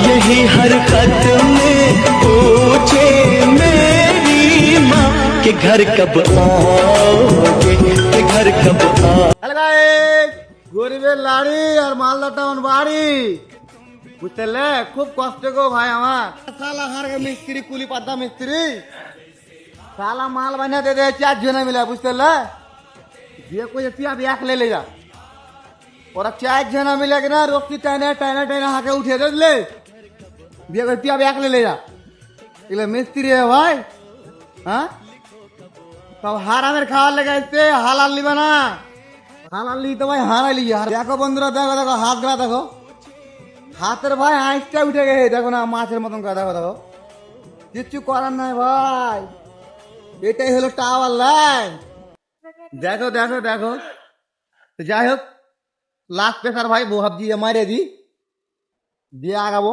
यही हरकत में पूछे मेरी माँ कि घर कब आओगे, कि घर कब आओगे। গরিবের লাড়ি আর মালদা টাউন বাড়ি বুঝতে খুব কষ্ট গো ভাই আমার সালা হার মিস্ত্রি কুলি পাতা মিস্ত্রি সালা মাল বানিয়ে দে দে 4 জনে মিলে বুঝতে দিয়ে কই তুই আবি এক ले যা ওরা 4 জনে মিলে কিনা রক্তি টাইনে টাইনে টাইনে হাকে উঠিয়ে দিলে দিয়ে কই তুই আবি এক ले যা এগুলো মিস্ত্রি ভাই হ্যাঁ সব হারামের খাওয়ার লেগে হালাল লিবা না হালাল লি তো ভাই হারাই লি দেখো বন্ধুরা দেখো দেখো হাত গলা দেখো হাতের ভাই আইসটা উঠে গেছে দেখো না মাছের মতন কথা দেখো দেখো কিচ্ছু করার নাই ভাই এটাই হলো টাওয়ার লাইন দেখো দেখো দেখো যাই হোক লাস্ট প্রেসার ভাই ভাবছি মারে দি দিয়ে আগাবো